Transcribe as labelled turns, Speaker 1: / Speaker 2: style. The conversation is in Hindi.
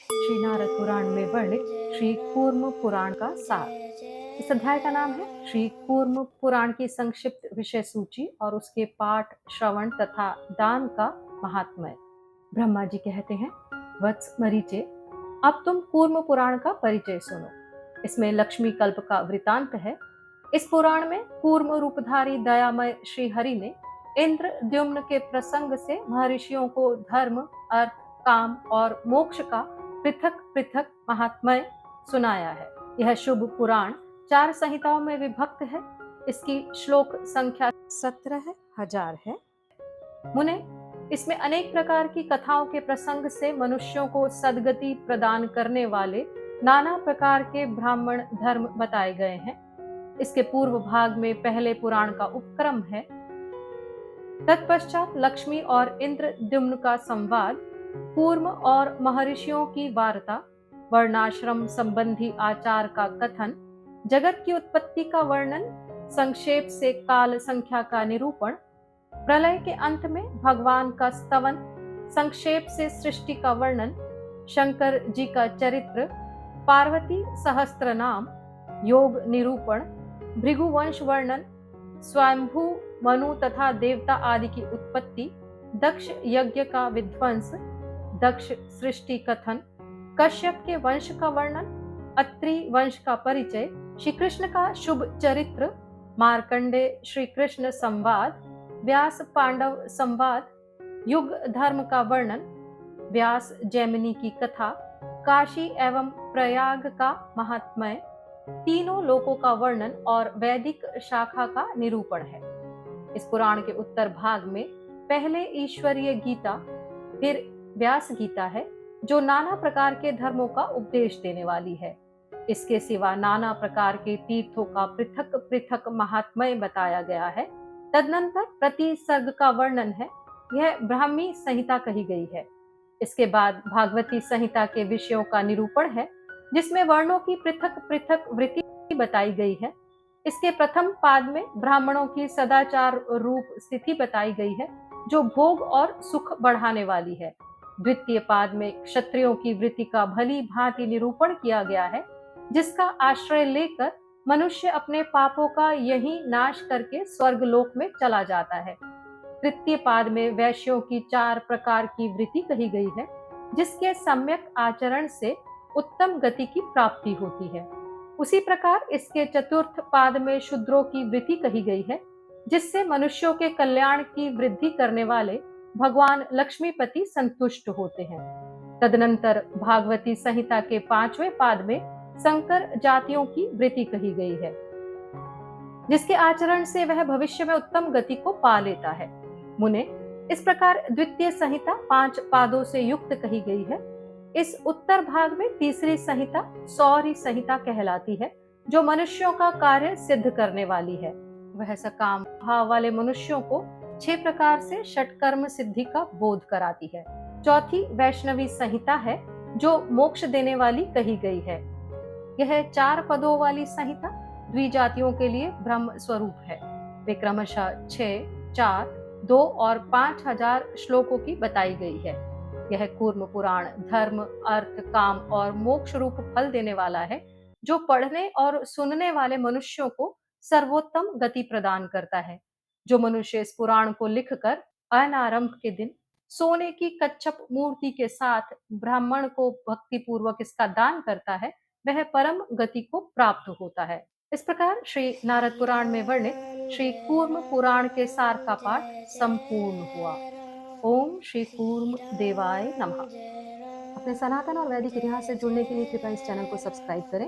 Speaker 1: श्री नारद पुराण में वर्णित श्री कूर्म पुराण का सार। इस अध्याय का नाम है श्री कूर्म पुराण की संक्षिप्त विषय सूची और उसके पाठ, श्रवण तथा दान का महात्म्य। ब्रह्मा जी कहते हैं, वत्स मरीचे, अब तुम कूर्म पुराण का परिचय सुनो। इसमें लक्ष्मी कल्प का वृतांत है। इस पुराण में कूर्म रूपधारी दयामय श्री हरि ने इंद्र द्युम्न के प्रसंग से महर्षियों को धर्म, अर्थ, काम और मोक्ष का पृथक पृथक महात्म्य सुनाया है। यह शुभ पुराण 4 संहिताओं में विभक्त है। इसकी श्लोक संख्या 17,000 है। मुने, इसमें अनेक प्रकार की कथाओं के प्रसंग से मनुष्यों को सद्गति प्रदान करने वाले नाना प्रकार के ब्राह्मण धर्म बताए गए हैं। इसके पूर्व भाग में पहले पुराण का उपक्रम है। तत्पश्चात लक्ष्मी और इंद्र द्युम्न का संवाद, कूर्म और महर्षियों की वार्ता, वर्णाश्रम संबंधी आचार का कथन, जगत की उत्पत्ति का वर्णन, संक्षेप से काल संख्या का निरूपण, प्रलय के अंत में भगवान का स्तवन, संक्षेप से सृष्टि का वर्णन, शंकर जी का चरित्र, पार्वती सहस्त्र नाम, योग निरूपण, भृगुवंश वर्णन, स्वयंभू मनु तथा देवता आदि की उत्पत्ति, दक्ष यज्ञ का विध्वंस, दक्ष सृष्टि कथन, कश्यप के वंश का वर्णन, अत्रि वंश का परिचय, श्री कृष्ण का शुभ चरित्र, मार्कंडे श्री कृष्ण संवाद, व्यास पांडव संवाद, युग धर्म का वर्णन, व्यास जैमिनी की कथा, काशी एवं प्रयाग का महात्म्य, तीनों लोकों का वर्णन और वैदिक शाखा का निरूपण है। इस पुराण के उत्तर भाग में पहले ईश्वरीय गीता, फिर व्यास गीता है, जो नाना प्रकार के धर्मों का उपदेश देने वाली है। इसके सिवा नाना प्रकार के तीर्थों का पृथक पृथक महात्म्य बताया गया है। तदनंतर प्रति सर्ग का वर्णन है। यह ब्राह्मी संहिता कही गई है। इसके बाद भागवती संहिता के विषयों का निरूपण है, जिसमें वर्णों की पृथक पृथक वृत्ति बताई गई है। इसके प्रथम पाद में ब्राह्मणों की सदाचार रूप स्थिति बताई गई है, जो भोग और सुख बढ़ाने वाली है। द्वितीय पाद में क्षत्रियों की वृत्ति का भली भांति निरूपण किया गया है, जिसका आश्रय लेकर मनुष्य अपने पापों का यही नाश करके स्वर्ग लोक में चला जाता है। तृतीय पाद में वैश्यों की 4 प्रकार की वृत्ति कही गई है, जिसके सम्यक आचरण से उत्तम गति की प्राप्ति होती है। उसी प्रकार इसके चतुर्थ पाद में शूद्रों की वृत्ति कही गई है, जिससे मनुष्यों के कल्याण की वृद्धि करने वाले भगवान लक्ष्मीपति संतुष्ट होते हैं। तदनंतर भागवती संहिता के 5वें पाद में संकर जातियों की वृत्ति कही गई है, जिसके आचरण से वह भविष्य में उत्तम गति को पा लेता है। मुने, इस प्रकार द्वितीय संहिता 5 पादों से युक्त कही गई है। इस उत्तर भाग में तीसरी संहिता सौरी संहिता कहलाती है, जो मनुष्यों का कार्य सिद्ध करने वाली है। वह सकाम भाव वाले मनुष्यों को 6 प्रकार से षटकर्म सिद्धि का बोध कराती है। चौथी वैष्णवी संहिता है, जो मोक्ष देने वाली कही गई है। यह 4 पदों वाली संहिता द्विजातियों के लिए ब्रह्म स्वरूप है। वे क्रमशः 6, 4, 2 और 5,000 श्लोकों की बताई गई है। यह कूर्म पुराण धर्म, अर्थ, काम और मोक्ष रूप फल देने वाला है, जो पढ़ने और सुनने वाले मनुष्यों को सर्वोत्तम गति प्रदान करता है। जो मनुष्य इस पुराण को लिखकर अनारंभ के दिन सोने की कच्छप मूर्ति के साथ ब्राह्मण को भक्ति पूर्वक इसका दान करता है, वह परम गति को प्राप्त होता है। इस प्रकार श्री नारद पुराण में वर्णित श्री कूर्म पुराण के सार का पाठ संपूर्ण हुआ। ओम श्री कूर्म देवाय नमः। अपने सनातन और वैदिक इतिहास से जुड़ने के लिए कृपया इस चैनल को सब्सक्राइब करें।